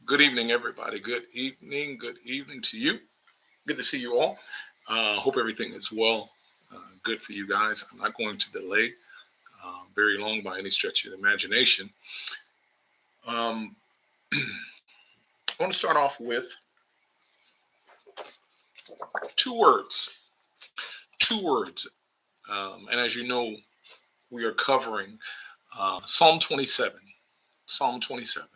Good evening, everybody. Good evening. Good evening to you. Good to see you all. Hope everything is well. Good for you guys. I'm not going to delay very long by any stretch of the imagination. Um, I want to start off with two words. Two words. And as you know, we are covering Psalm 27. Psalm 27.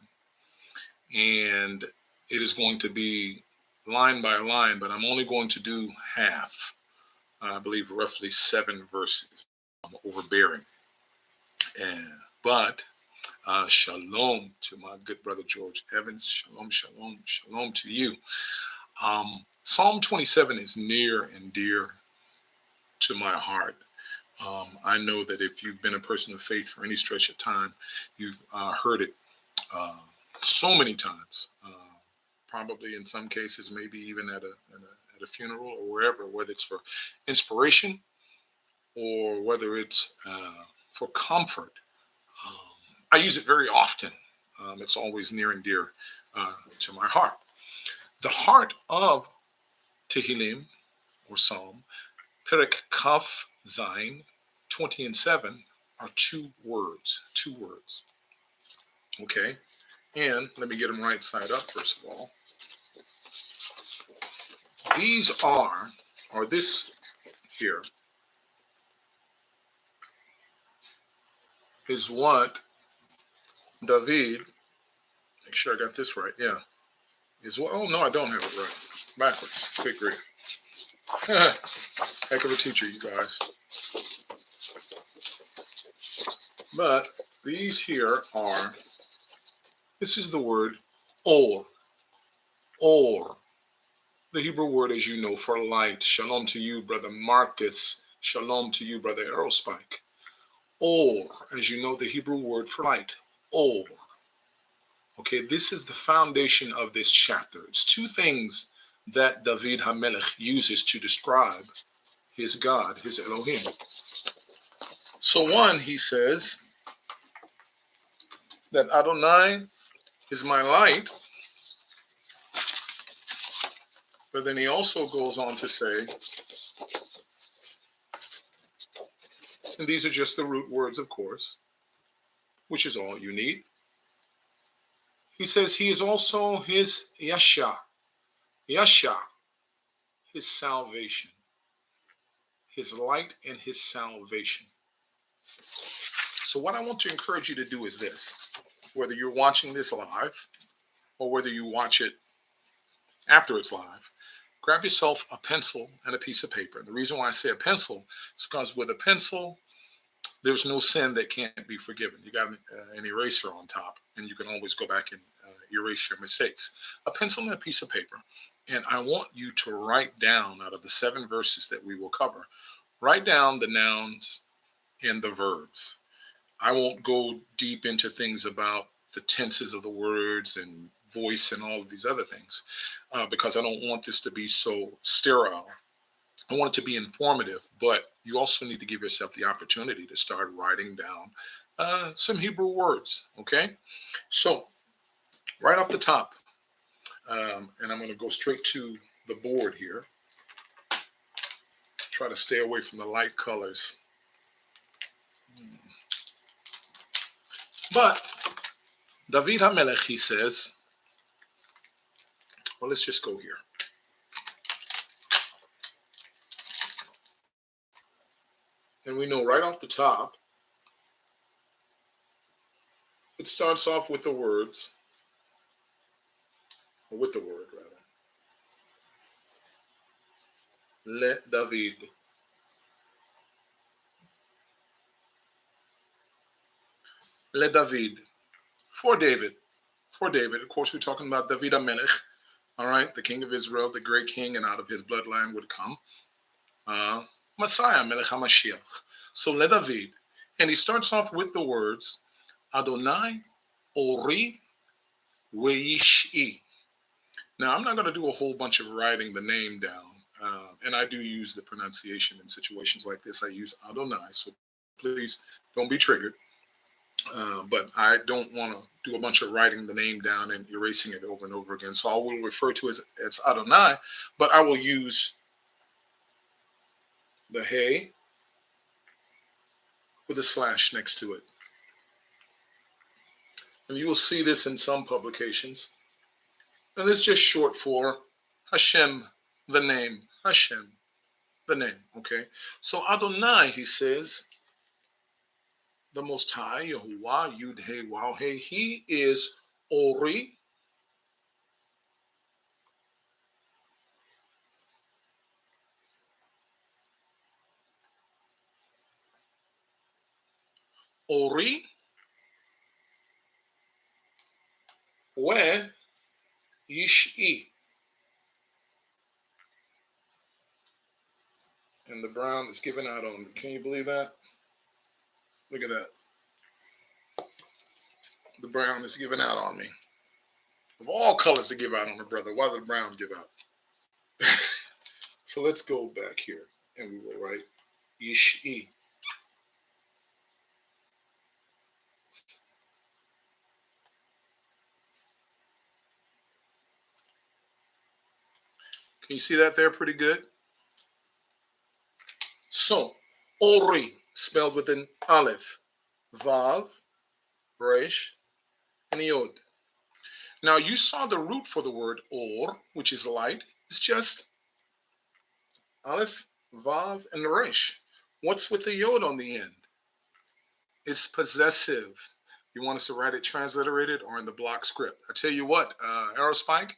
And it is going to be line by line, but I'm only going to do half. I believe roughly 7 verses, overbearing. And, but shalom to my good brother George Evans. Shalom, shalom, shalom to you. Psalm 27 is near and dear to my heart. I know that if you've been a person of faith for any stretch of time, you've heard it uh, so many times. Probably in some cases, maybe even at a funeral or wherever, whether it's for inspiration or whether it's for comfort. Um, I use it very often. It's always near and dear to my heart. The heart of Tehillim or Psalm, Perek Kaf Zain 20 and 7 are two words. Two words. Okay. And let me get them right side up first of all. These are, or this here, is what David, make sure I got this right, yeah, is what, oh no, I don't have it right, backwards, good grief. Heck of a teacher, you guys. But these here are, this is the word or, or, the Hebrew word, as you know, for light. Shalom to you, brother Marcus. Shalom to you, brother Aerospike. Or, as you know, the Hebrew word for light. Or. Okay, this is the foundation of this chapter. It's two things that David HaMelech uses to describe his God, his Elohim. So one, he says that Adonai is my light, but then he also goes on to say, and these are just the root words, of course, which is all you need. He says he is also his Yasha, Yasha, his salvation, his light and his salvation. So what I want to encourage you to do is this, whether you're watching this live or whether you watch it after it's live, grab yourself a pencil and a piece of paper. And the reason why I say a pencil is because with a pencil, there's no sin that can't be forgiven. You got an eraser on top, and you can always go back and erase your mistakes. A pencil and a piece of paper. And I want you to write down, out of the 7 verses that we will cover, write down the nouns and the verbs. I won't go deep into things about the tenses of the words and voice and all of these other things because I don't want this to be so sterile. I want it to be informative, but you also need to give yourself the opportunity to start writing down some Hebrew words, okay? So right off the top, and I'm going to go straight to the board here, try to stay away from the light colors. But David HaMelech, he says, well, let's just go here. And we know right off the top, it starts off with the words, or with the word rather. Le David. Le David. For David. For David. Of course, we're talking about David HaMelech. All right, the king of Israel, the great king, and out of his bloodline would come Messiah, Melech HaMashiach. So Le David. And he starts off with the words, Adonai Ori Weishi. Now, I'm not going to do a whole bunch of writing the name down. And I do use the pronunciation in situations like this. I use Adonai. So please don't be triggered. But I don't want to do a bunch of writing the name down and erasing it over and over again. So I will refer to it as Adonai, but I will use the hey with a slash next to it. And you will see this in some publications. And it's just short for Hashem, the name. Hashem, the name. Okay. So Adonai, he says, the Most High, Yahuwah, Yud Hey Waw Hey, he is Ori, Ori, We, Yish'i. And the brown is giving out on me. Can you believe that? Look at that. The brown is giving out on me. Of all colors to give out on a brother, why did the brown give out? So let's go back here and we will write Yish'i. Can you see that there pretty good? So, Ori, spelled with an Aleph, Vav, Resh, and Yod. Now you saw the root for the word Or, which is light. It's just Aleph, Vav, and Resh. What's with the Yod on the end? It's possessive. You want us to write it transliterated or in the block script? I tell you what, Aerospike,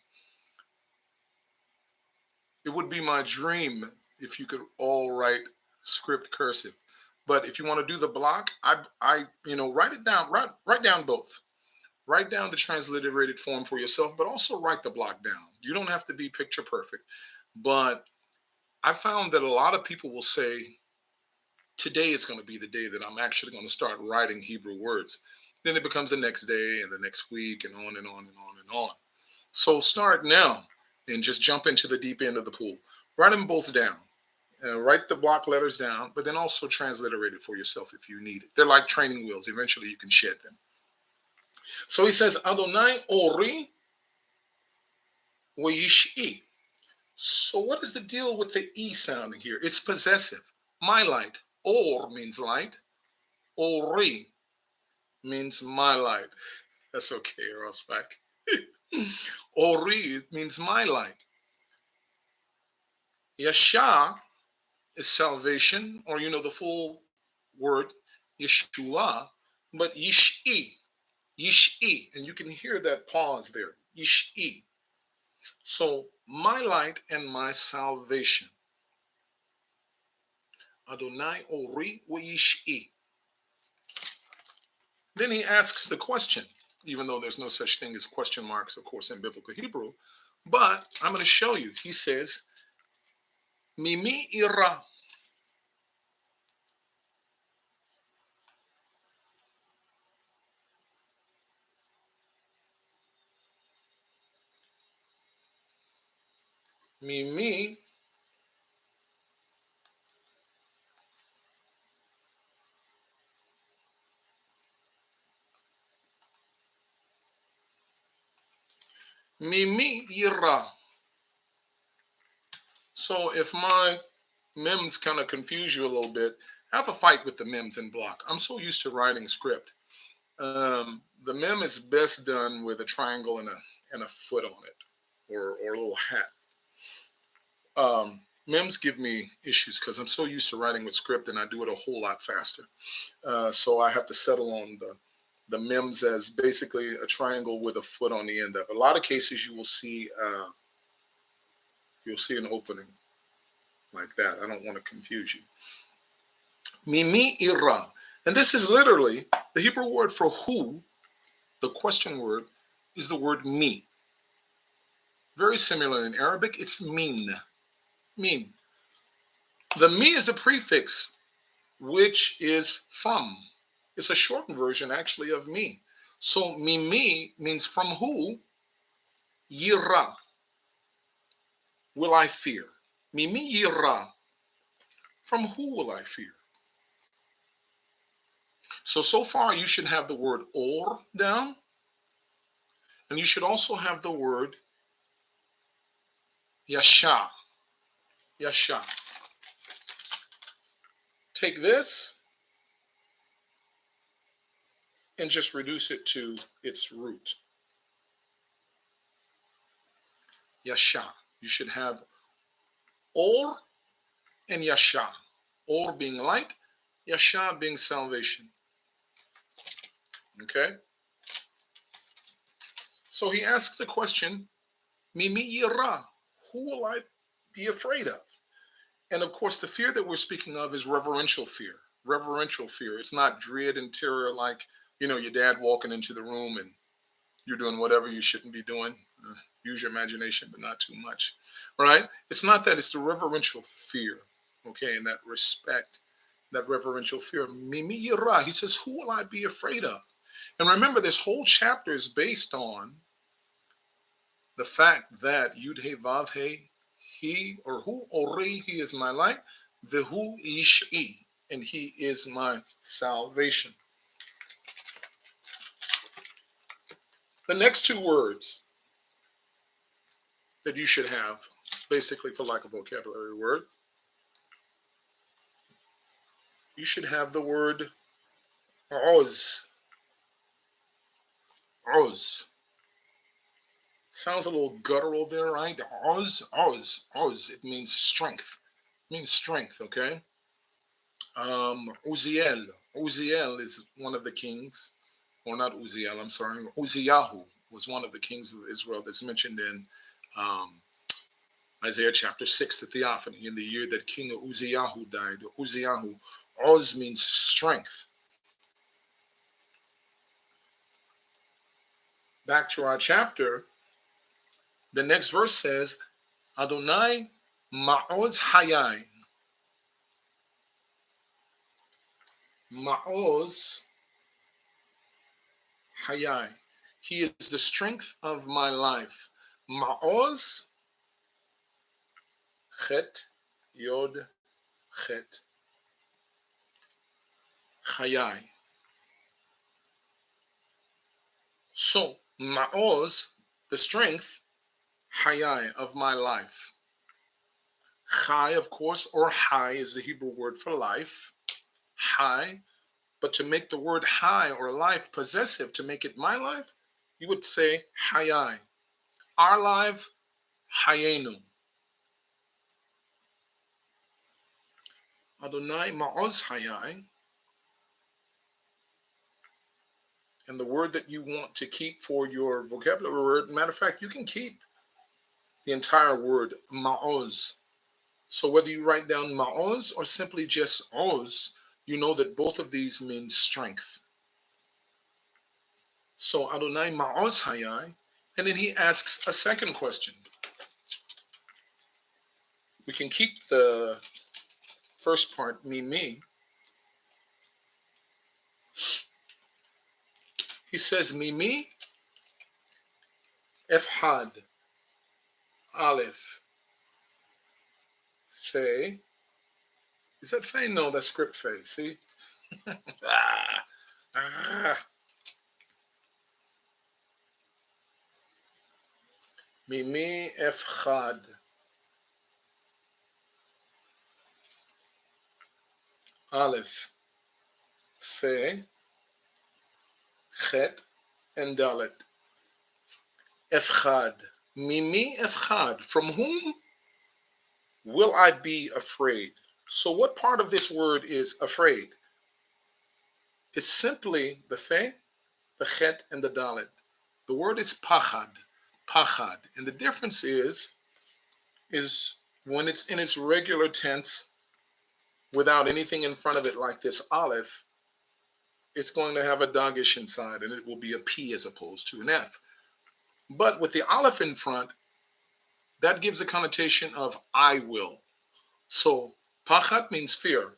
it would be my dream if you could all write script cursive. But if you want to do the block, I write it down, write down both. Write down the transliterated form for yourself, but also write the block down. You don't have to be picture perfect. But I found that a lot of people will say, today is going to be the day that I'm actually going to start writing Hebrew words. Then it becomes the next day and the next week and on and on and on and on. So start now and just jump into the deep end of the pool. Write them both down. Write the block letters down, but then also transliterate it for yourself if you need it. They're like training wheels. Eventually you can shed them. So he says, Adonai Ori Weish'i. So what is the deal with the E sounding here? It's possessive. My light. Or means light. Ori means my light. That's okay, Ross back. Ori means my light. Yasha is salvation, or the full word Yeshua, but Yish'i. Yish'i. And you can hear that pause there. Yish'i. So my light and my salvation. Adonai Ori Weish'i. Then he asks the question, even though there's no such thing as question marks, of course, in biblical Hebrew. But I'm going to show you. He says, Mimi ira. Mimi Mimi ira. So if my mems kind of confuse you a little bit, have a fight with the mems in block. I'm so used to writing script. The mem is best done with a triangle and a foot on it, or a little hat. Mems give me issues because I'm so used to writing with script and I do it a whole lot faster. So I have to settle on the mems as basically a triangle with a foot on the end of it. A lot of cases you will see an opening like that. I don't want to confuse you. Mimi ira. And this is literally the Hebrew word for who, the question word, is the word me. Very similar in Arabic, it's min. Min. The me is a prefix, which is from. It's a shortened version, actually, of me. So mimi means from who, yira, will I fear. Mimi yira, from who will I fear? So far you should have the word or down, and you should also have the word yasha. Yasha. Take this and just reduce it to its root. Yasha. You should have or and yasha. Or being light, yasha being salvation. Okay? So he asked the question, Mimi yira, who will I be afraid of? And of course, the fear that we're speaking of is reverential fear. Reverential fear. It's not dread and terror like, your dad walking into the room and you're doing whatever you shouldn't be doing. Use your imagination, but not too much. Right? It's not that. It's the reverential fear. Okay, and that respect, that reverential fear. Mimi yira. He says, who will I be afraid of? And remember, this whole chapter is based on the fact that Yud He Vav He, he or who Ori, he is my light, the who Ishi, and he is my salvation. The next two words that you should have, basically for lack of vocabulary word, you should have the word Oz. Oz. Sounds a little guttural there, right? Oz, Oz, Oz. It means strength. It means strength, okay? Uziel. Uziel is one of the kings, or not Uziel, I'm sorry. Uziyahu was one of the kings of Israel that's mentioned in um, Isaiah chapter 6, the theophany, in the year that King Uziyahu died. Uziyahu. Oz means strength. Back to our chapter, the next verse says, Adonai Ma'oz Hayai. Ma'oz Hayai. He is the strength of my life. Ma'oz Chet Yod Chet Hayai. So Ma'oz, the strength, Hayai, of my life. Chai, of course, or Hai is the Hebrew word for life. Hai. But to make the word Hai or life possessive, to make it my life, you would say Hayai. Our life, Hayenu. Adonai Ma'oz Hayai. And the word that you want to keep for your vocabulary word, matter of fact, you can keep the entire word Ma'oz. So whether you write down Ma'oz or simply just Oz, you know that both of these mean strength. So Adonai Ma'oz Hayai. And then he asks a second question. We can keep the first part, me. He says, me, efhad, aleph, fe. Is that fe? No, that's script fe. See? ah, ah. Me, efhad. Aleph, fe, chet, and dalet. Efchad. Mimi efchad. From whom will I be afraid? So what part of this word is afraid? It's simply the fe, the chet, and the dalet. The word is pachad. Pachad. And the difference is when it's in its regular tense without anything in front of it like this aleph, it's going to have a dagish inside and it will be a P as opposed to an F. But with the aleph in front, that gives a connotation of I will. So pachad means fear.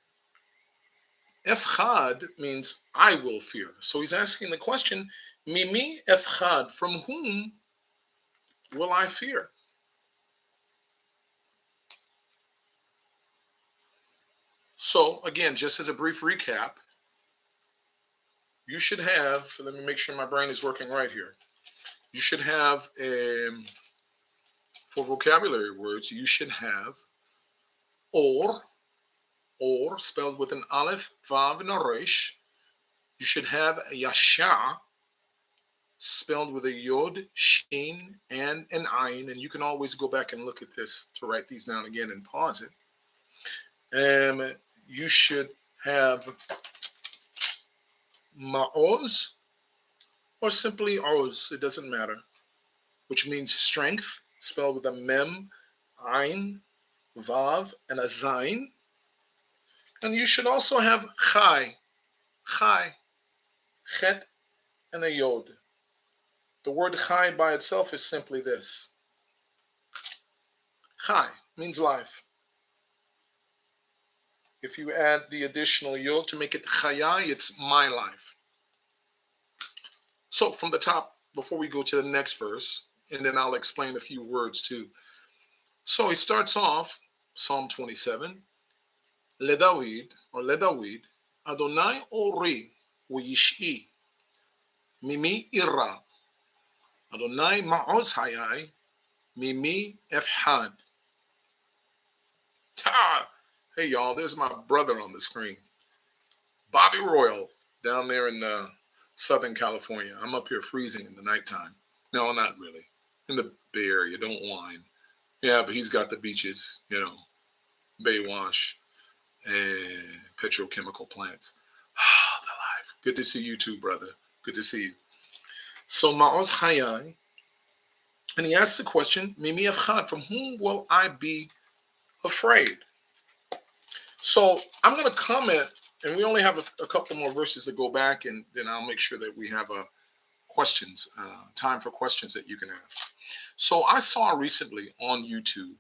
Efchad means I will fear. So he's asking the question, Mimi efchad, from whom will I fear? So again, just as a brief recap, you should have, let me make sure my brain is working right here. You should have, for vocabulary words, you should have or, or spelled with an aleph, vav, and a resh. You should have yasha spelled with a yod, shin, and an ayin. And you can always go back and look at this to write these down again and pause it. You should have ma'oz or simply oz, it doesn't matter, which means strength, spelled with a mem, ayin, vav, and a zayin. And you should also have chai, chet, and a yod. The word chai by itself is simply this. Chai means life. If you add the additional yod to make it chayai, it's my life. So from the top, before we go to the next verse, and then I'll explain a few words too. So he starts off, Psalm 27, Ledawid, Adonai ori uyish'i, mimi ira, Adonai ma'oz hayai, mimi efhad. Hey y'all, there's my brother on the screen, Bobby Royal, down there in Southern California. I'm up here freezing in the nighttime. No, not really. In the Bay Area, don't whine. Yeah, but he's got the beaches, Baywatch and petrochemical plants. Ah, the life. Good to see you too, brother. Good to see you. So Ma'oz Hayai, and he asks the question, Mimi Afchad, from whom will I be afraid? So I'm going to comment, and we only have a couple more verses to go back, and then I'll make sure that we have questions, time for questions that you can ask. So I saw recently on YouTube,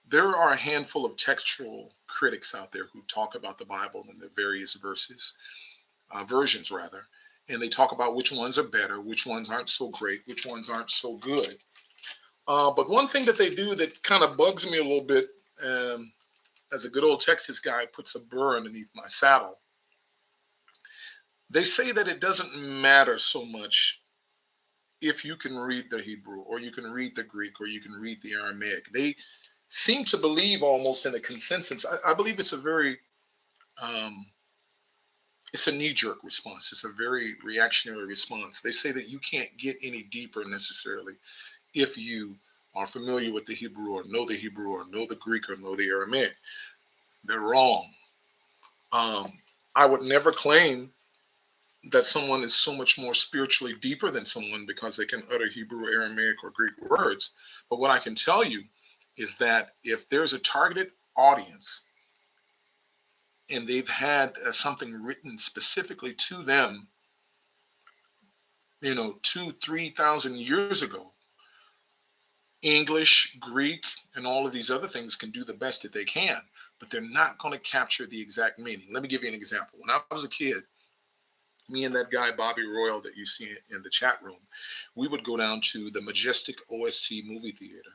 there are a handful of textual critics out there who talk about the Bible and the various versions rather, and they talk about which ones are better, which ones aren't so great, which ones aren't so good. But one thing that they do that kind of bugs me a little bit, as a good old Texas guy puts a burr underneath my saddle, they say that it doesn't matter so much if you can read the Hebrew or you can read the Greek or you can read the Aramaic. They seem to believe almost in a consensus. I believe it's a very, it's a knee-jerk response. It's a very reactionary response. They say that you can't get any deeper necessarily if you are familiar with the Hebrew or know the Greek or know the Aramaic. They're wrong. I would never claim that someone is so much more spiritually deeper than someone because they can utter Hebrew, Aramaic, or Greek words. But what I can tell you is that if there's a targeted audience and they've had something written specifically to them, 2,000-3,000 years ago, English, Greek, and all of these other things can do the best that they can, but they're not going to capture the exact meaning. Let me give you an example. When I was a kid, me and that guy, Bobby Royal, that you see in the chat room, we would go down to the Majestic OST movie theater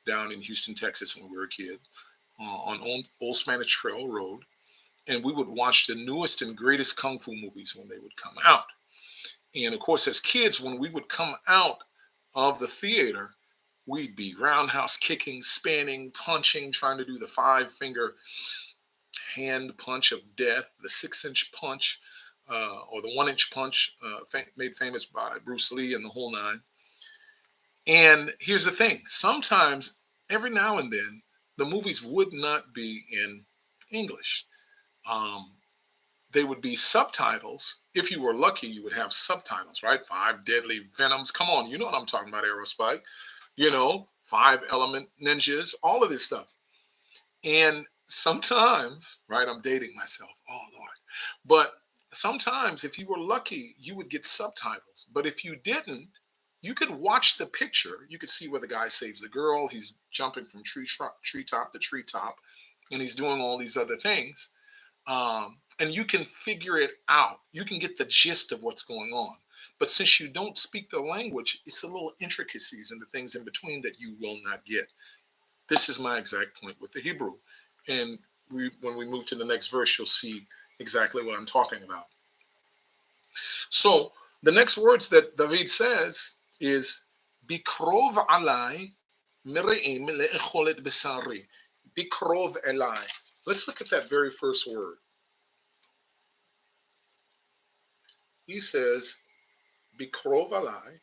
down in Houston, Texas when we were kids, on Old Spanish Trail Road. And we would watch the newest and greatest Kung Fu movies when they would come out. And of course, as kids, when we would come out of the theater, we'd be roundhouse kicking, spanning, punching, trying to do the 5-finger hand punch of death, the 6-inch punch, or the 1-inch punch, made famous by Bruce Lee and the whole nine. And here's the thing. Sometimes, every now and then, the movies would not be in English. They would be subtitles. If you were lucky, you would have subtitles, right? 5 Deadly Venoms. Come on, you know what I'm talking about, Aerospike. 5 Element Ninjas, all of this stuff. And sometimes, right, I'm dating myself. Oh, Lord. But sometimes, if you were lucky, you would get subtitles. But if you didn't, you could watch the picture. You could see where the guy saves the girl. He's jumping from treetop to treetop, and he's doing all these other things. And you can figure it out. You can get the gist of what's going on. But since you don't speak the language, it's the little intricacies and the things in between that you will not get. This is my exact point with the Hebrew. And when we move to the next verse, you'll see exactly what I'm talking about. So the next words that David says is Bikrov alai mireim le'echolet besari. Bikrov elai. Let's look at that very first word. He says Bikrov alai.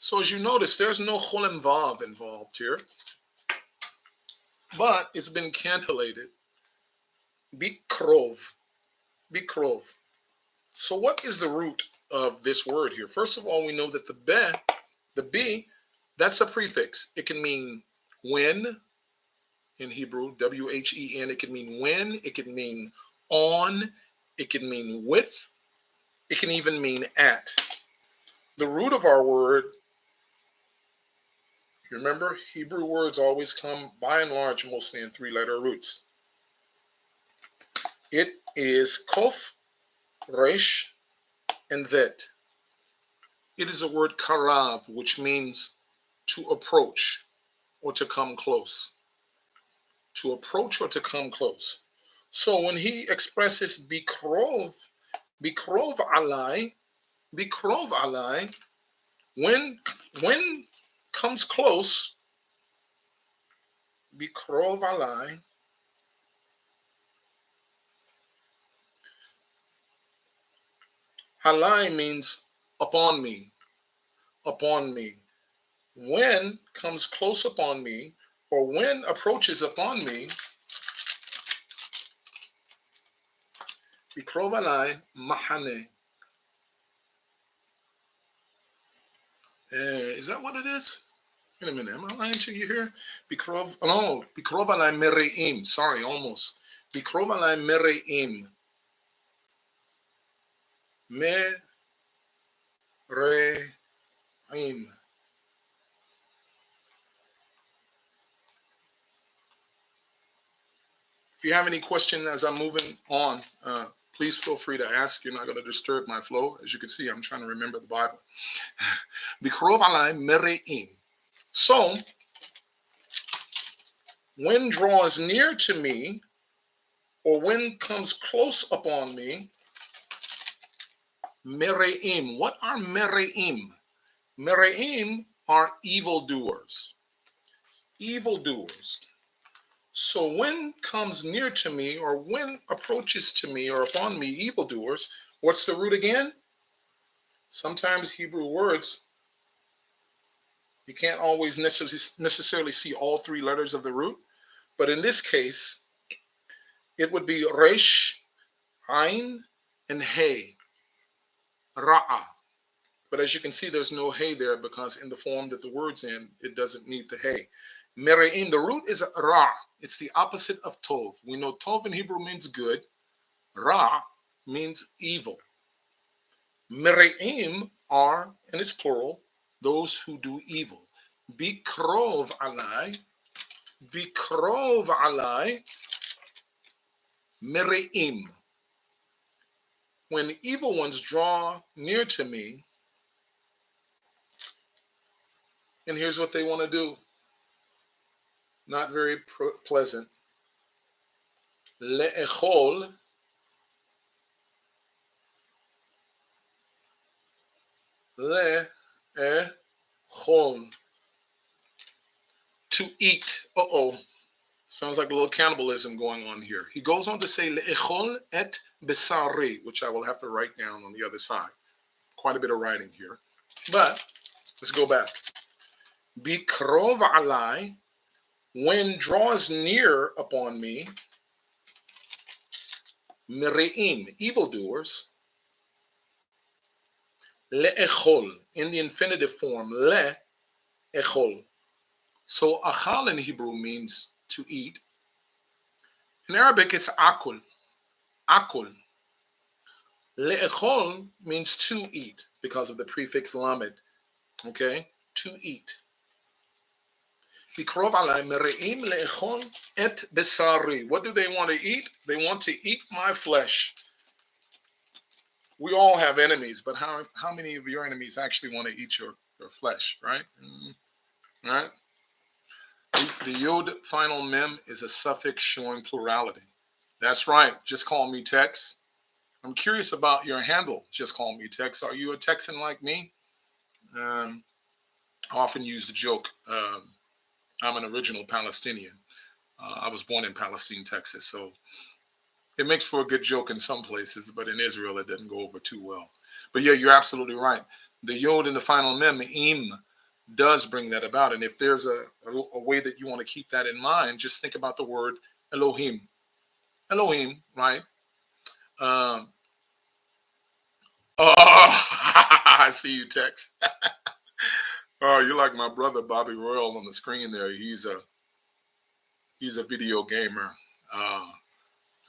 So as you notice, there's no cholem vav involved here, but it's been cantillated. Bikrov. Bikrov. So what is the root of this word here? First of all, we know that the B, that's a prefix. It can mean when in Hebrew, W-H-E-N. It can mean when. It can mean on. It can mean with. It can even mean at. The root of our word, you remember, Hebrew words always come, by and large, mostly in three-letter roots. It is kof, resh, and vet. It is a word karav, which means to approach or to come close. To approach or to come close. So when he expresses bikrov alai, when comes close, bikrov alai, alai means upon me, upon me. When comes close upon me, or when approaches upon me, bikrov alai mahane. Is that what it is? Wait a minute, am I lying to you here? Bikrov alai mereim. Sorry, almost. Bikrov alai mereim. Mereim. If you have any question as I'm moving on, please feel free to ask. You're not going to disturb my flow. As you can see, I'm trying to remember the Bible. Bikrov alai mereim. So, when draws near to me, or when comes close upon me, mereim. What are mereim? Mereim are evildoers. Evildoers. So when comes near to me, or when approaches to me or upon me, evildoers, what's the root again? Sometimes Hebrew words, you can't always necessarily see all three letters of the root, but in this case, it would be resh, ain, and hey, ra'a. But as you can see, there's no hey there because in the form that the word's in, it doesn't need the hey. Mereim, the root is ra. It's the opposite of tov. We know tov in Hebrew means good. Ra means evil. Mereim are, and it's plural, those who do evil. Bikrov alai, mereim. When evil ones draw near to me, and here's what they want to do. Not very pleasant. Le'echol, le'echol, to eat. Sounds like a little cannibalism going on here. He goes on to say le'echol et besari, which I will have to write down on the other side. Quite a bit of writing here. But let's go back. Bikrov alai, when draws near upon me, mereim, evildoers, le'echol, in the infinitive form, le'echol. So achal in Hebrew means to eat. In Arabic, it's akul. Akul. Le'echol means to eat because of the prefix lamed. Okay? To eat. Bikrov alai mereim le'echol et besari. What do they want to eat? They want to eat my flesh. We all have enemies, but how many of your enemies actually want to eat your flesh, right? Right? The yod final mem is a suffix showing plurality. That's right. Just call me Tex. I'm curious about your handle. Just call me Tex. Are you a Texan like me? Um, I often use the joke. I'm an original Palestinian. I was born in Palestine, Texas, so it makes for a good joke in some places, but in Israel, it doesn't go over too well. But yeah, you're absolutely right. The yod in the final mem, im, does bring that about. And if there's a way that you want to keep that in mind, just think about the word Elohim. Elohim, right? Um, oh, I see you, Tex. Oh, you're like my brother Bobby Royal on the screen there. He's a video gamer.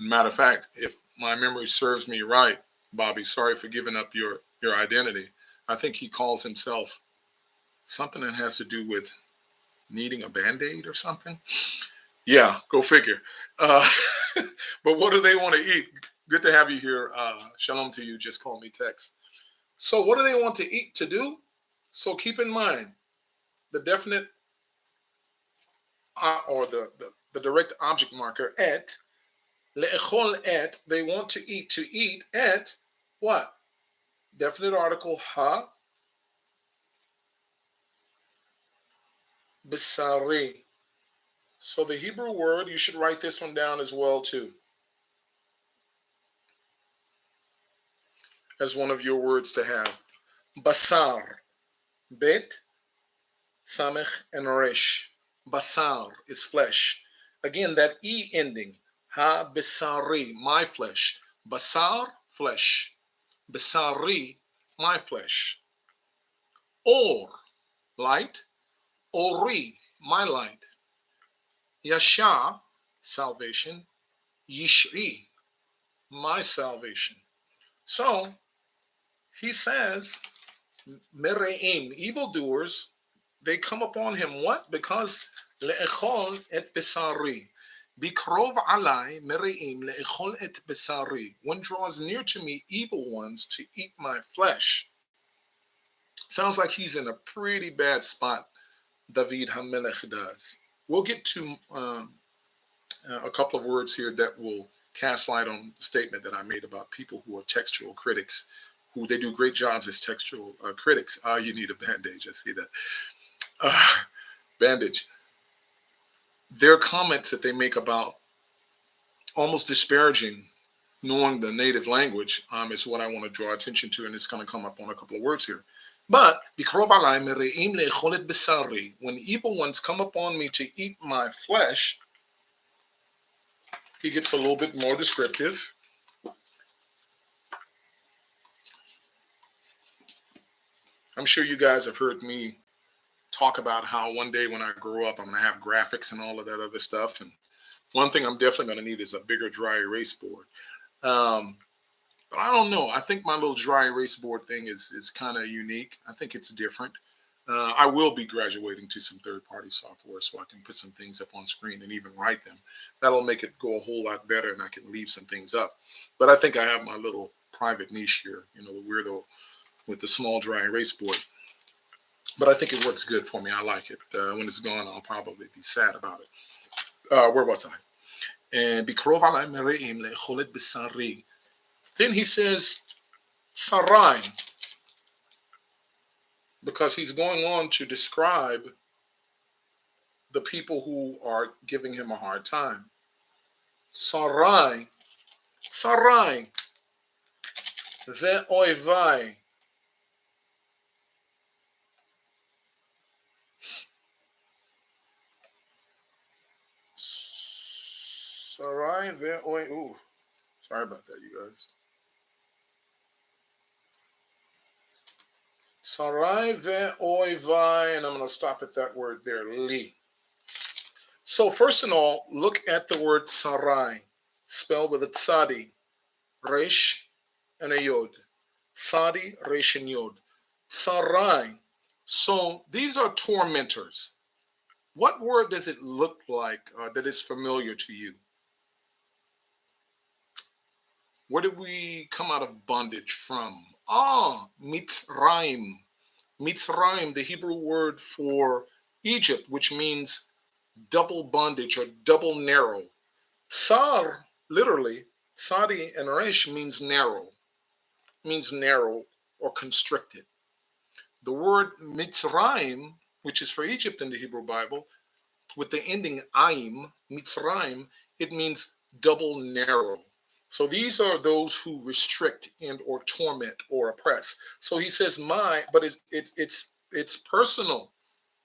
Matter of fact, if my memory serves me right, Bobby, sorry for giving up your identity. I think he calls himself something that has to do with needing a band-aid or something. Yeah, go figure. Uh, but what do they want to eat? Good to have you here. Shalom to you. Just call me Tex. So what do they want to eat to do? So keep in mind the definite or the direct object marker et, le'echol et, they want to eat et, what? Definite article ha, bisari. So the Hebrew word, you should write this one down as well too, as one of your words to have. Basar, bet, samech, and resh. Basar is flesh. Again, that e ending, ha bisari, my flesh. Basar, flesh. Bisari, my flesh. Or, light. Ori, my light. Yasha, salvation. Yishri, my salvation. So he says, Mereim, evildoers, they come upon him. What? Because le'echol et besari. Bikrov alai mereim le'echol et besari. One draws near to me, evil ones, to eat my flesh. Sounds like he's in a pretty bad spot, David HaMelech does. We'll get to a couple of words here that will cast light on the statement that I made about people who are textual critics, who they do great jobs as textual critics. You need a bandage. I see that. Uh, bandage. Their comments that they make about almost disparaging knowing the native language is what I want to draw attention to, and it's going to come up on a couple of words here. But when evil ones come upon me to eat my flesh, he gets a little bit more descriptive. I'm sure you guys have heard me talk about how one day when I grow up, I'm going to have graphics and all of that other stuff. And one thing I'm definitely going to need is a bigger dry erase board. But I don't know. I think my little dry erase board thing is kind of unique. I think it's different. I will be graduating to some third-party software so I can put some things up on screen and even write them. That'll make it go a whole lot better, and I can leave some things up. But I think I have my little private niche here, the weirdo with the small dry erase board. But I think it works good for me. I like it. When it's gone, I'll probably be sad about it. Where was I? And then he says, Sarai, because he's going on to describe the people who are giving him a hard time. Sarai, Sarai, ve'oivai. Sarai, ve'oi. Ooh, sorry about that, you guys. Sarai ve'oivai, and I'm going to stop at that word there, li. So first of all, look at the word Sarai, spelled with a tzadi, resh, and a yod. Tzadi, resh, and yod. Sarai. So these are tormentors. What word does it look like that is familiar to you? Where did we come out of bondage from? Mitzrayim. Mitzrayim, the Hebrew word for Egypt, which means double bondage or double narrow. Sar, literally, Sadi and Resh means narrow or constricted. The word Mitzrayim, which is for Egypt in the Hebrew Bible, with the ending Aim, Mitzrayim, it means double narrow. So these are those who restrict and or torment or oppress. So he says but it's personal,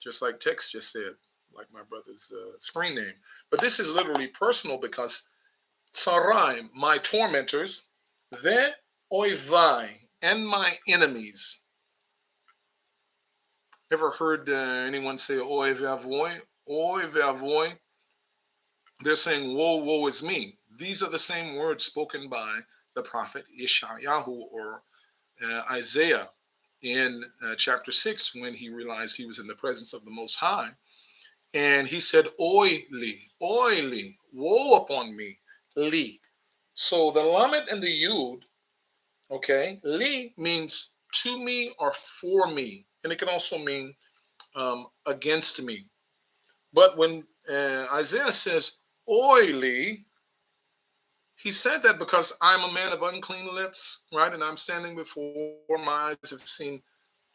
just like text just said, like my brother's screen name. But this is literally personal because Sarai, my tormentors, ve oivai, and my enemies. Ever heard anyone say oy ve'avoy? Oy ve'avoy. They're saying, woe, woe is me. These are the same words spoken by the prophet Yeshayahu or Isaiah in chapter 6 when he realized he was in the presence of the Most High. And he said, oy li, woe upon me, li. So the lamed and the yud, okay, li means to me or for me. And it can also mean against me. But when Isaiah says, oily, he said that because I'm a man of unclean lips, right? And I'm standing before my eyes have seen,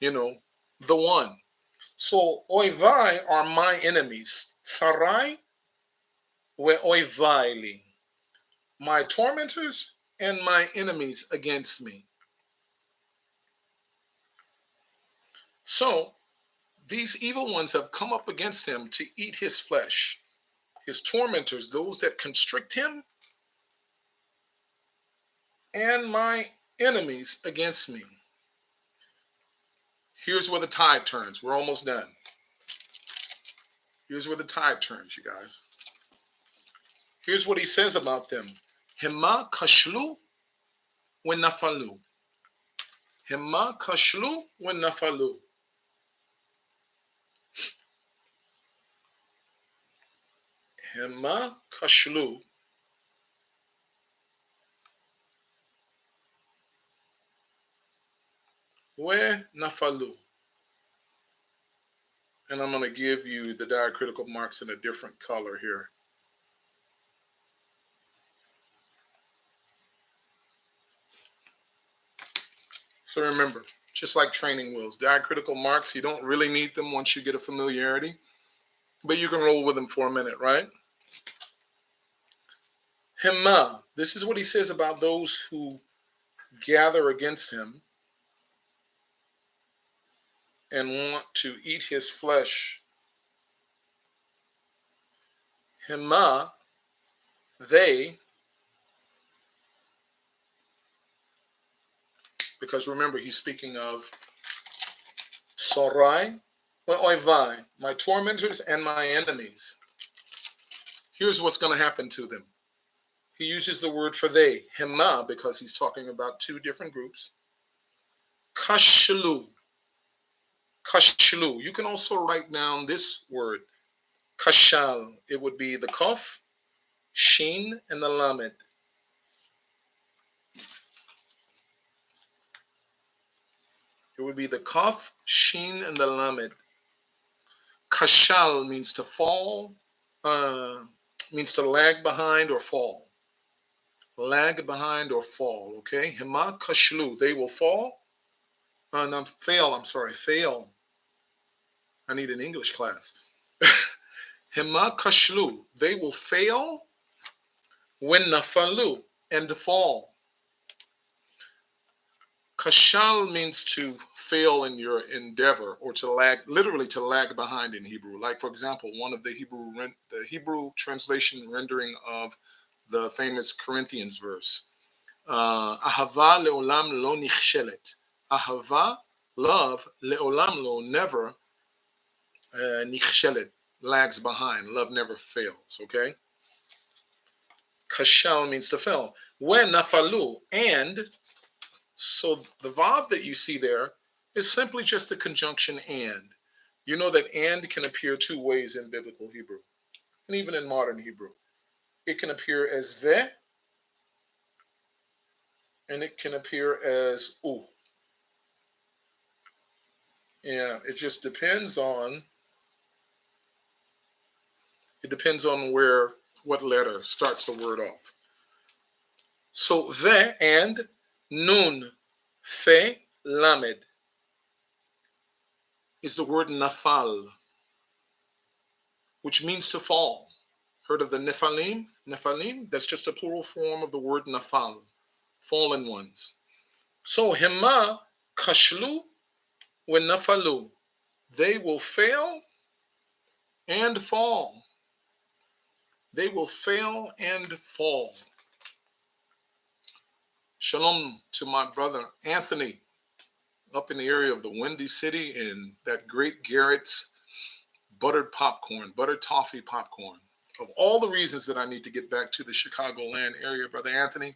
the one. So oivai are my enemies. Sarai we oivaili. My tormentors and my enemies against me. So these evil ones have come up against him to eat his flesh. His tormentors, those that constrict him, and my enemies against me. Here's where the tide turns. We're almost done. Here's where the tide turns, you guys. Here's what he says about them. Hema kashlu when nafalu. Hema kashlu when nafalu. Hema kashlu when nafalu. And I'm going to give you the diacritical marks in a different color here. So remember, just like training wheels, diacritical marks, you don't really need them once you get a familiarity, but you can roll with them for a minute, right? Hema, this is what he says about those who gather against him and want to eat his flesh. Hema, they, because remember, he's speaking of Sorai, Oivai, my tormentors and my enemies. Here's what's going to happen to them. He uses the word for they, Hema, because he's talking about two different groups. Kashlu. Kashlu. You can also write down this word, kashal. It would be the kaf, shin, and the lamed. It would be the kaf, shin, and the lamed. Kashal means to fall, means to lag behind or fall. Lag behind or fall, okay? Hema kashlu, they will fall. Fail. I need an English class. Hema kashlu, they will fail when nafalu, and fall. Kashal means to fail in your endeavor or to lag, literally to lag behind in Hebrew. Like, for example, one of the Hebrew translation rendering of the famous Corinthians verse. Ahava leolam lo nichshelet. Ahava, love, leolam lo, never, nichshelet, lags behind. Love never fails, okay? Kashal means to fail. When nafalu, and so the vav that you see there is simply just a conjunction and. You know that and can appear two ways in biblical Hebrew, and even in modern Hebrew. It can appear as ve, and it can appear as u. Yeah, it just depends on It depends on what letter starts the word off. So ve and nun, fe, lamed is the word nafal, which means to fall. Heard of the nephalim? Nephalim? That's just a plural form of the word nafal, fallen ones. So hema kashlu when nafalu, they will fail and fall. They will fail and fall. Shalom to my brother Anthony up in the area of the Windy City and that great Garrett's buttered popcorn, buttered toffee popcorn. Of all the reasons that I need to get back to the Chicagoland area, brother Anthony,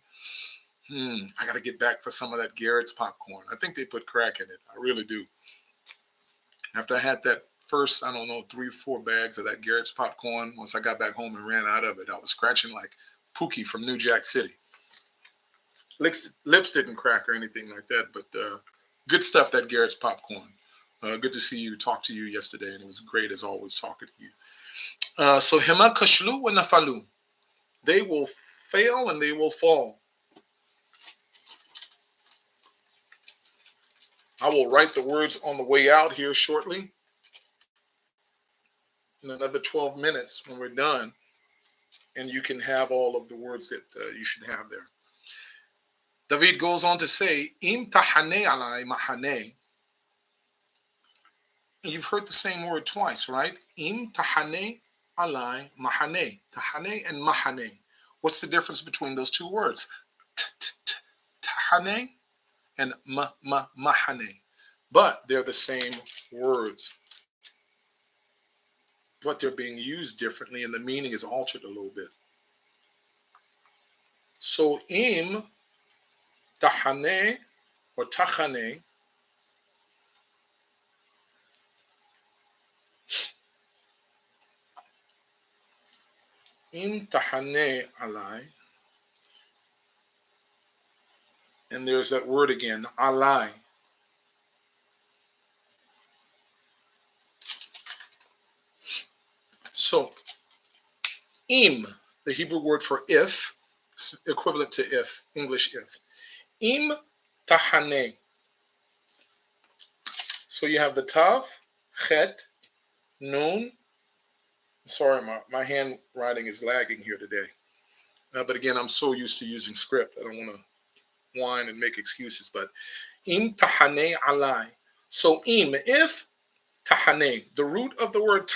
I got to get back for some of that Garrett's popcorn. I think they put crack in it. I really do. After I had that first, 3 or 4 bags of that Garrett's popcorn, once I got back home and ran out of it, I was scratching like Pookie from New Jack City. Lips didn't crack or anything like that, but good stuff, that Garrett's popcorn. Good to see you, talk to you yesterday, and it was great as always talking to you. So hema kashlu wa nafalu. They will fail and they will fall. I will write the words on the way out here shortly. In another 12 minutes when we're done, and you can have all of the words that you should have there. David goes on to say, Im tahane alai mahane. You've heard the same word twice, right? Im tahane alai mahane. Tahane and mahane. What's the difference between those two words? Tahane and mahane. But they're the same words. But they're being used differently and the meaning is altered a little bit. So im tahane or tahane im tahane alai, and there's that word again, alai. So im, the Hebrew word for if, equivalent to if, English if. Im tahane. So you have the tav, chet, nun. Sorry, my handwriting is lagging here today. But again, I'm so used to using script. I don't want to whine and make excuses. But im tahane alai. So im, if tahane. The root of the word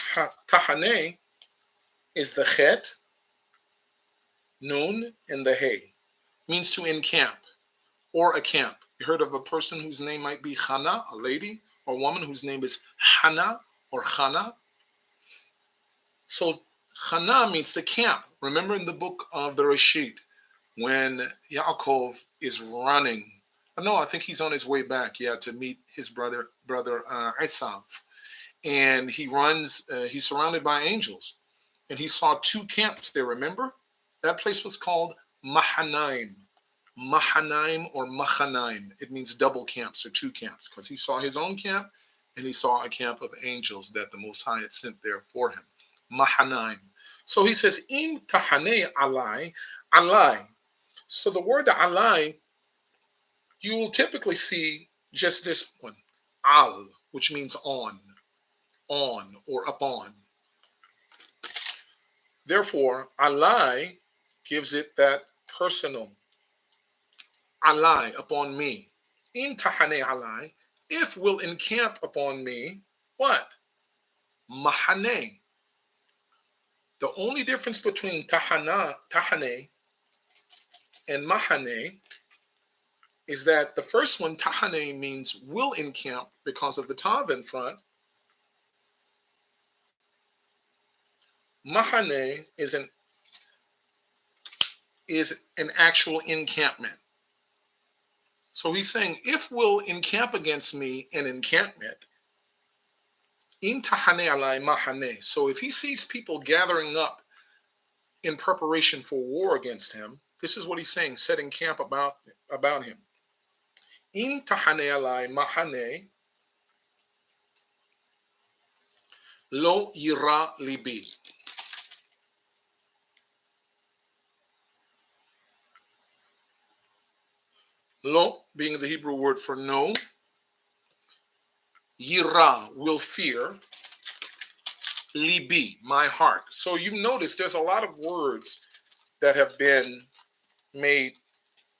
tahane is the chet, nun, and the hey. Means to encamp or a camp. You heard of a person whose name might be Hannah, a lady, or a woman whose name is Hannah or Hannah? So Hannah means to camp. Remember in the book of the Reshit, when Yaakov is running, no, I think he's on his way back, to meet his brother Esav. And he runs, he's surrounded by angels. And he saw 2 camps there, remember? That place was called Mahanaim. Mahanaim or Machanaim. It means double camps or 2 camps, because he saw his own camp and he saw a camp of angels that the Most High had sent there for him. Mahanaim. So he says, Im tahane alai, alai. So the word alai, you will typically see just this one, al, which means on or upon. Therefore, alai gives it that personal. Alai, upon me. In tahane alai, if will encamp upon me, what? Mahane. The only difference between tahane and mahane is that the first one, tahane, means will encamp because of the tav in front. Mahane is an actual encampment. So he's saying, if will encamp against me an encampment, in tahane alai mahane. So if he sees people gathering up in preparation for war against him, this is what he's saying, setting camp about him. In tahane alai mahane, lo yira libi. Lo being the Hebrew word for no. Yira will fear. Libi, my heart. So you notice there's a lot of words that have been made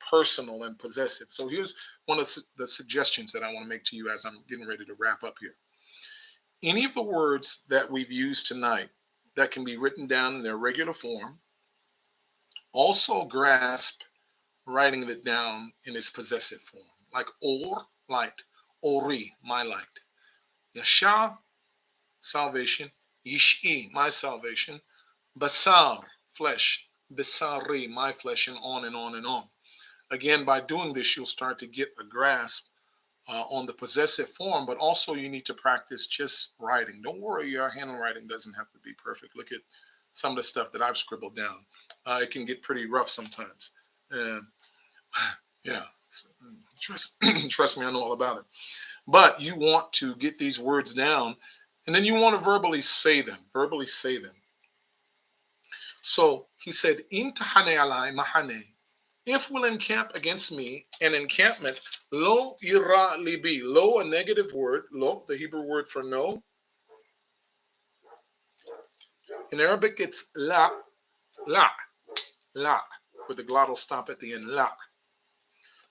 personal and possessive. So here's one of the suggestions that I want to make to you as I'm getting ready to wrap up here. Any of the words that we've used tonight that can be written down in their regular form, also grasp writing it down in its possessive form, like or, light, ori, my light, yasha, salvation, yishi, my salvation, basar, flesh, basari, my flesh, and on and on and on. Again, by doing this, you'll start to get a grasp on the possessive form, but also you need to practice just writing. Don't worry, your handwriting doesn't have to be perfect. Look at some of the stuff that I've scribbled down. It can get pretty rough sometimes. Yeah, trust, trust me, I know all about it. But you want to get these words down, and then you want to verbally say them. Verbally say them. So he said, "In tahane alai mahane." If will encamp against me, an encampment, lo ira libi. Lo, a negative word. Lo, the Hebrew word for no. In Arabic, it's la, la, la, with the glottal stop at the end. La.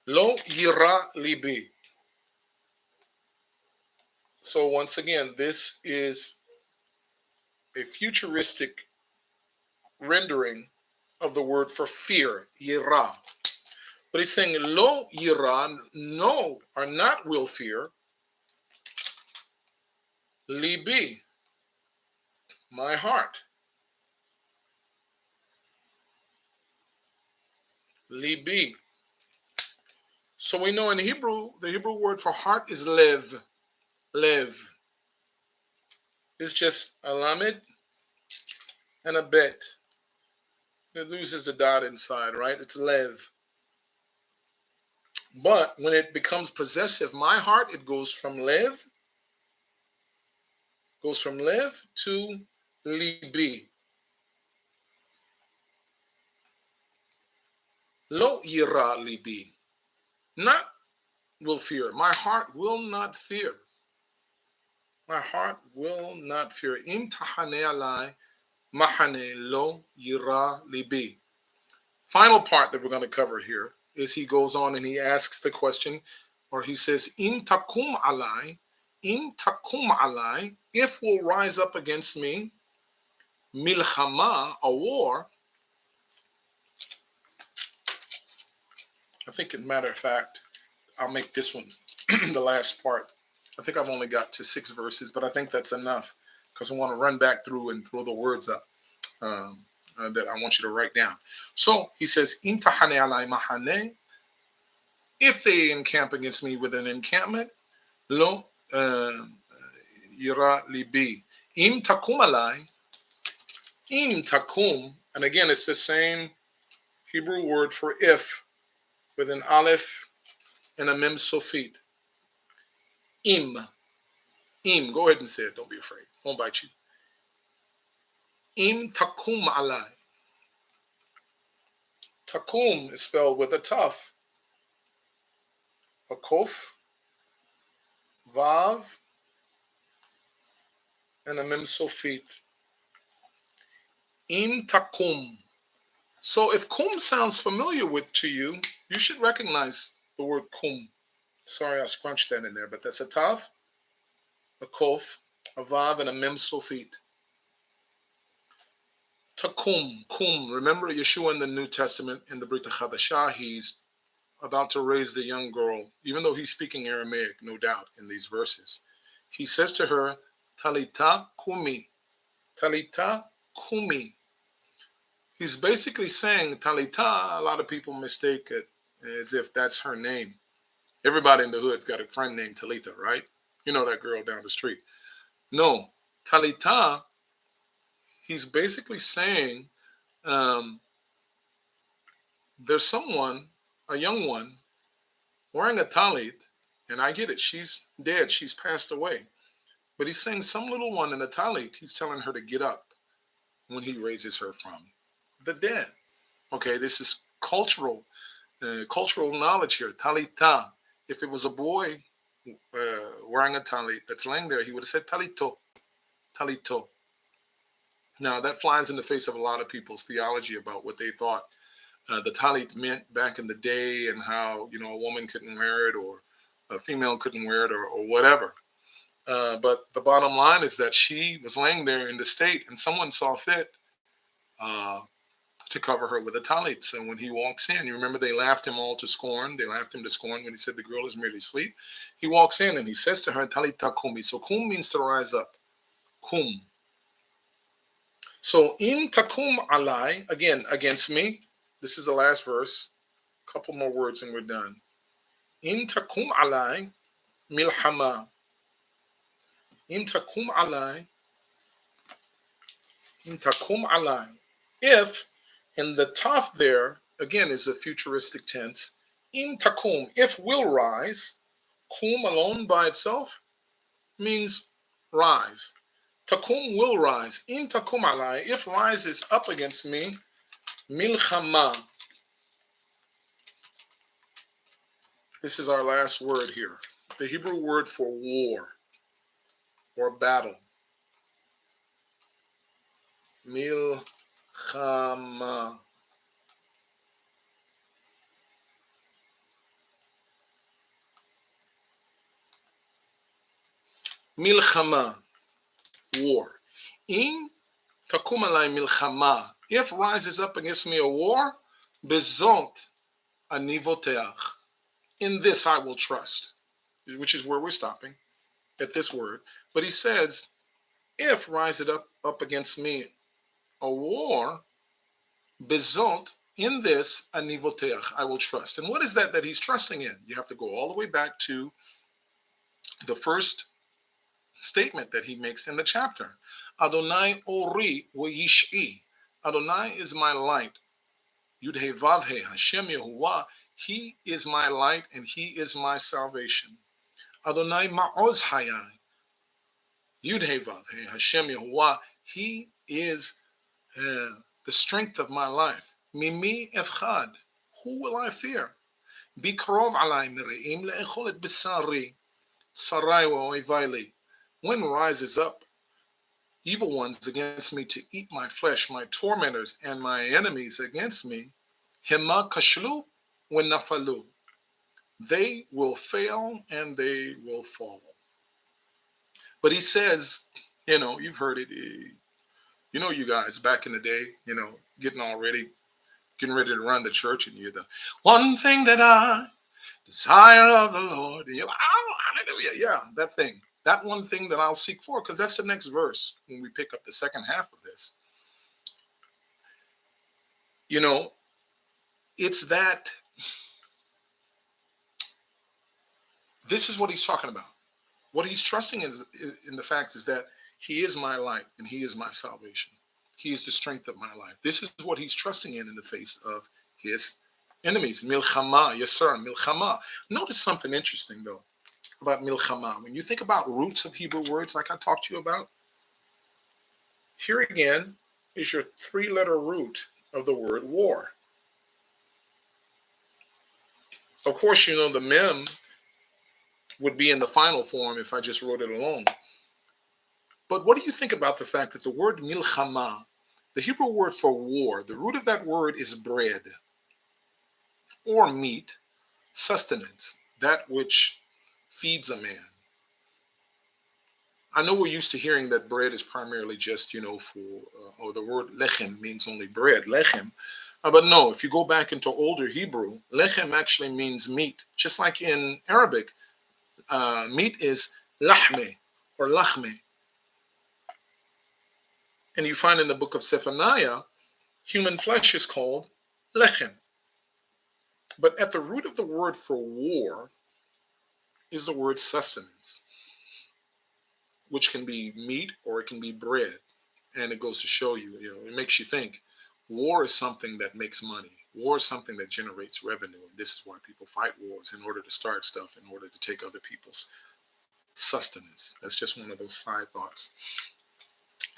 Lo ira libi. So once again, this is a futuristic rendering of the word for fear, yira. But he's saying, lo yira, no, or not will fear, libi, my heart. Libi. So we know in Hebrew, the Hebrew word for heart is lev. Lev. It's just a lamed and a bet. It loses the dot inside, right? It's lev. But when it becomes possessive, my heart, it goes from lev to libi. Lo yira libi. Not will fear. My heart will not fear. My heart will not fear. Im tahane alai mahane lo yira libi. Final part that we're going to cover here is he goes on and he asks the question, or he says, in takum alai, if will rise up against me, milchama, a war. I think, as a matter of fact, I'll make this one the last part. I think I've only got to 6 verses, but I think that's enough because I want to run back through and throw the words up that I want you to write down. So he says, in tahane alai mahane, if they encamp against me with an encampment, lo yira libi. Im takum alai, im takum, and again it's the same Hebrew word for if, with an aleph and a mem sofit. Im, go ahead and say it, don't be afraid, won't bite you. Im takum alai. Takum is spelled with a taf, a kof, vav, and a mem sofit. Im takum. So if kum sounds familiar to you, you should recognize the word kum. Sorry, I scrunched that in there, but that's a tav, a kof, a vav, and a mem sofit. Takum, kum. Remember Yeshua in the New Testament, in the Brit Chadashah, he's about to raise the young girl, even though he's speaking Aramaic, no doubt, in these verses. He says to her, Talita kumi, Talita kumi. He's basically saying Talita. A lot of people mistake it as if that's her name. Everybody in the hood's got a friend named Talitha, right? You know that girl down the street. No, Talita, he's basically saying there's someone, a young one, wearing a talit, and I get it, she's dead, she's passed away. But he's saying some little one in a talit, he's telling her to get up when he raises her from the dead. Okay, this is cultural Cultural knowledge here. Talita. If it was a boy wearing a talit that's laying there, he would have said talito, talito. Now that flies in the face of a lot of people's theology about what they thought the talit meant back in the day, and how a woman couldn't wear it, or a female couldn't wear it, or whatever. But the bottom line is that she was laying there in the state, and someone saw fit uh, to cover her with a talit. So when he walks in, you remember they laughed him all to scorn. They laughed him to scorn when he said the girl is merely asleep. He walks in and he says to her, talita kumi. So kum means to rise up. Kum. So in takum alai, again, against me. This is the last verse. A couple more words and we're done. In takum alai milhama. In takum alai. In takum alai. If, and the taf there, again, is a futuristic tense. In takum, if will rise. Kum alone by itself means rise. Takum will rise. In takum alai, if rises up against me, milchama. This is our last word here. The Hebrew word for war or battle. Milchama. Milchama. War. In takum alai milchama. If rises up against me a war, bezot anivoteach. In this I will trust, which is where we're stopping at this word. But he says, if rises up against me a war, bezot, in this anivoteach, I will trust. And what is that he's trusting in? You have to go all the way back to the first statement that he makes in the chapter. Adonai ori v'yish'i. Adonai is my light. Yud-He Vav-He, Hashem Yehuwah. He is my light and he is my salvation. Adonai ma'oz hayai. Yud-He Vav-He, Hashem Yehuwah. He is the strength of my life. Mimi efchad. Who will I fear? Bikrov alai mireim le'echol et besari. Sarai wa'oivai li. When rises up evil ones against me to eat my flesh, my tormentors and my enemies against me, hema kashlu when nafalu. They will fail and they will fall. But he says, you've heard it. You guys back in the day, getting ready to run the church, and you're the one thing that I desire of the Lord. And you're like, oh, hallelujah. Yeah, that thing. That one thing that I'll seek for, because that's the next verse when we pick up the second half of this. It's that this is what he's talking about. What he's trusting in the fact is that he is my light and he is my salvation. He is the strength of my life. This is what he's trusting in the face of his enemies. Milchama, yes sir, milchama. Notice something interesting though about milchama. When you think about roots of Hebrew words like I talked to you about, here again is your three-letter root of the word war. Of course, the mem would be in the final form if I just wrote it alone. But what do you think about the fact that the word milchama, the Hebrew word for war, the root of that word is bread or meat, sustenance, that which feeds a man. I know we're used to hearing that bread is primarily just, or the word lechem means only bread, lechem. But no, if you go back into older Hebrew, lechem actually means meat. Just like in Arabic, meat is lahme or lachme. And you find in the book of Zephaniah, human flesh is called lechem. But at the root of the word for war is the word sustenance, which can be meat or it can be bread. And it goes to show you, it makes you think war is something that makes money. War is something that generates revenue. And this is why people fight wars, in order to start stuff, in order to take other people's sustenance. That's just one of those side thoughts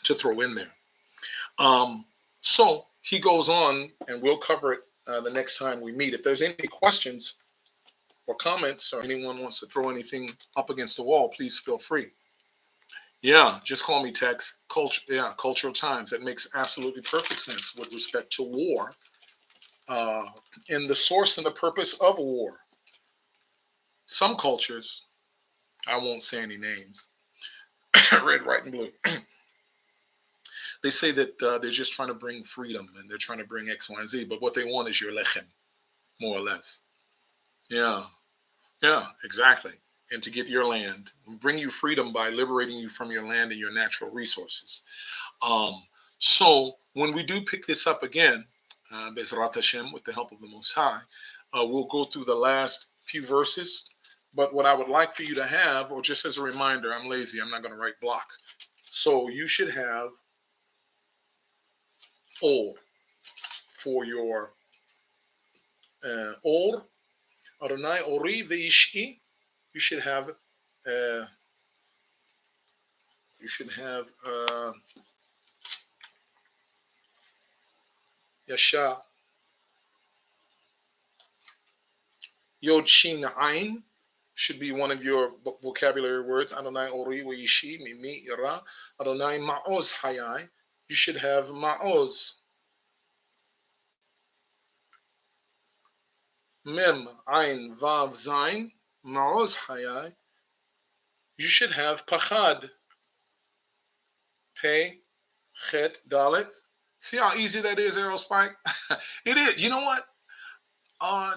to throw in there. So he goes on, and we'll cover it the next time we meet. If there's any questions or comments, or anyone wants to throw anything up against the wall, please feel free. Yeah, just call me Tex. Cultural times. That makes absolutely perfect sense with respect to war, and the source and the purpose of war. Some cultures, I won't say any names, red, white, and blue, they say that they're just trying to bring freedom and they're trying to bring X, Y, and Z, but what they want is your lechem, more or less. Yeah, yeah, exactly. And to get your land, bring you freedom by liberating you from your land and your natural resources. Um, so when we do pick this up again, Bezrat Hashem, with the help of the Most High, we'll go through the last few verses. But what I would like for you to have, or just as a reminder, I'm lazy, I'm not going to write block. So you should have all for your or Adonai Ori Veish'i. You should have Yasha Yod Shin Ain should be one of your vocabulary words. Adonai Ori Veishi Mimi Ira. Adonai Ma'oz Hayai. You should have Ma'oz. Mem Ain Vav Zain. Ma'oz Hayai. You should have Pachad. Pei Chet Dalet. See how easy that is, Arrow Spike? It is. You know what?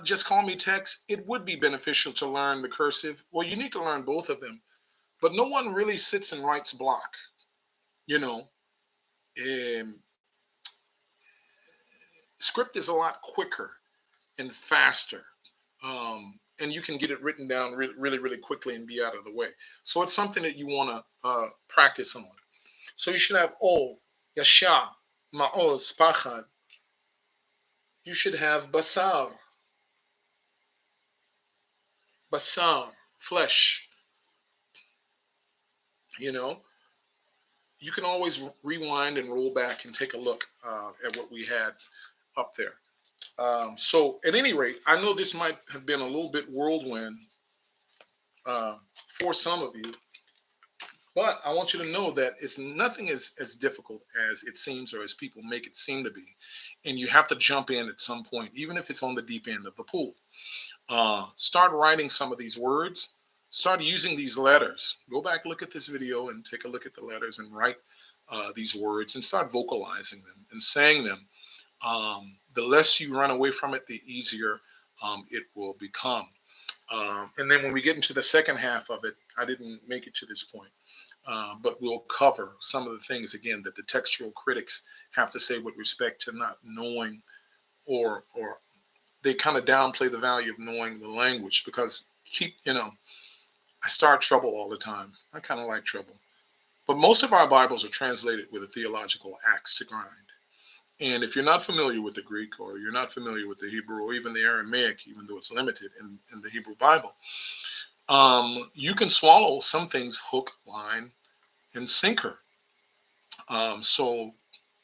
Just call me Tex. It would be beneficial to learn the cursive. Well, you need to learn both of them. But no one really sits and writes block. You know, um, script is a lot quicker and faster. And you can get it written down really, really, really quickly and be out of the way. So it's something that you want to practice on. So you should have O, Yasha, Ma'oz, Pachad. You should have Basar, Basar, flesh. You know, you can always rewind and roll back and take a look at what we had up there. So at any rate, I know this might have been a little bit whirlwind for some of you, but I want you to know that it's nothing as difficult as it seems or as people make it seem to be. And you have to jump in at some point, even if it's on the deep end of the pool. Start writing some of these words. Start using these letters. Go back, look at this video and take a look at the letters and write these words and start vocalizing them and saying them. The less you run away from it, the easier it will become. And then when we get into the second half of it, I didn't make it to this point, but we'll cover some of the things, again, that the textual critics have to say with respect to not knowing, or they kind of downplay the value of knowing the language, because I start trouble all the time. I kind of like trouble. But most of our Bibles are translated with a theological axe to grind. And if you're not familiar with the Greek, or you're not familiar with the Hebrew, or even the Aramaic, even though it's limited in the Hebrew Bible, you can swallow some things hook, line, and sinker. So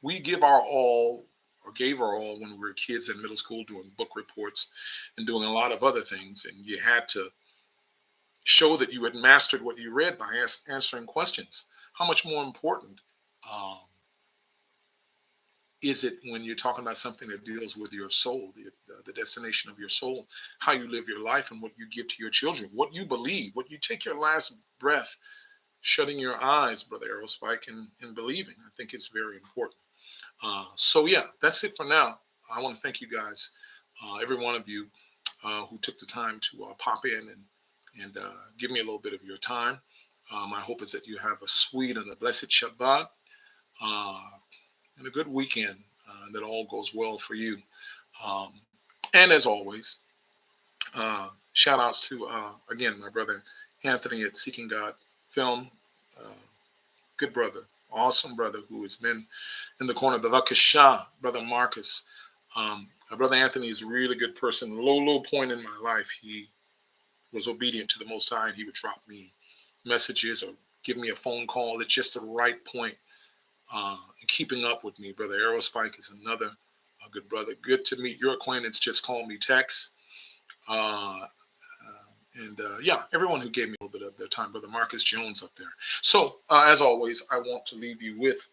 we give our all, or gave our all, when we were kids in middle school doing book reports and doing a lot of other things. And you had to show that you had mastered what you read by answering questions. How much more important is it when you're talking about something that deals with your soul, the destination of your soul, how you live your life and what you give to your children, what you believe, what you take your last breath, shutting your eyes, Brother Aerospike, and believing. I think it's very important. So yeah, that's it for now. I want to thank you guys, every one of you who took the time to pop in and give me a little bit of your time. My hope is that you have a sweet and a blessed Shabbat. And a good weekend, that all goes well for you. And as always, shout outs to, again, my brother Anthony at Seeking God Film. Good brother, awesome brother who has been in the corner. Bavakasha, brother Marcus. Brother Anthony is a really good person. Low point in my life, he was obedient to the Most High, and he would drop me messages or give me a phone call at just the right point. And keeping up with me. Brother Aerospike is another good brother. Good to meet your acquaintance. Just call me Tex. And everyone who gave me a little bit of their time, Brother Marcus Jones up there. So, as always, I want to leave you with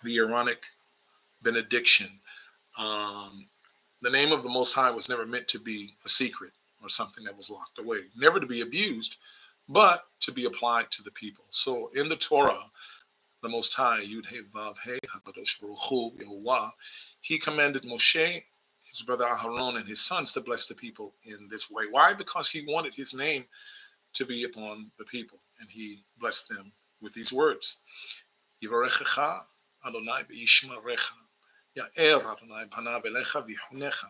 the Aaronic benediction. Um, the name of the Most High was never meant to be a secret or something that was locked away, never to be abused, but to be applied to the people. So, in the Torah, the Most High, Yud He Vav He, HaKadosh Baruch Hu, Yehovah, he commanded Moshe, his brother Aharon, and his sons to bless the people in this way. Why? Because he wanted his name to be upon the people, and he blessed them with these words. Yivarechecha Adonai be'yishmarecha, Ya'er Adonai panav elecha v'yichunecha,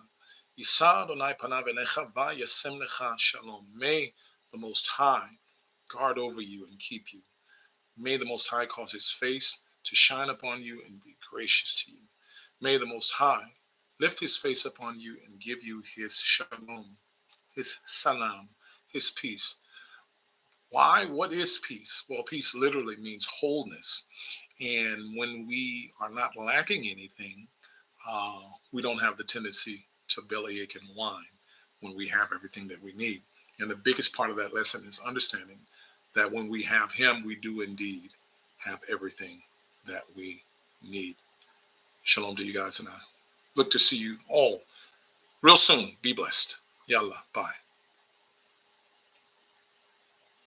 Yisa Adonai panav elecha v'yasem lecha shalom. May the Most High guard over you and keep you. May the Most High cause his face to shine upon you and be gracious to you. May the Most High lift his face upon you and give you his shalom, his salam, his peace. Why? What is peace? Well, peace literally means wholeness. And when we are not lacking anything, we don't have the tendency to bellyache and whine when we have everything that we need. And the biggest part of that lesson is understanding that when we have him, we do indeed have everything that we need. Shalom to you guys, and I look to see you all real soon. Be blessed. Yallah. Bye.